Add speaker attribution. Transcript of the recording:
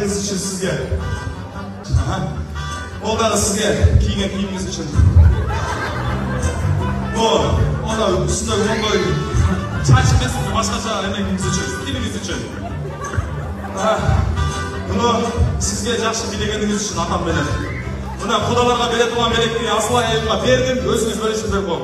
Speaker 1: bilmeniz için sizge. O da sizge kiyingen kiyiminiz için. O da üstünde onday çarşımız başkaca emeğiniz için, diliniz için. Bunu sizge yaxşı bilegeniniz için atam benim. Buna kudalarga bere tuğan melekliği asla ayırma verdim, özünüz böylesiniz bol.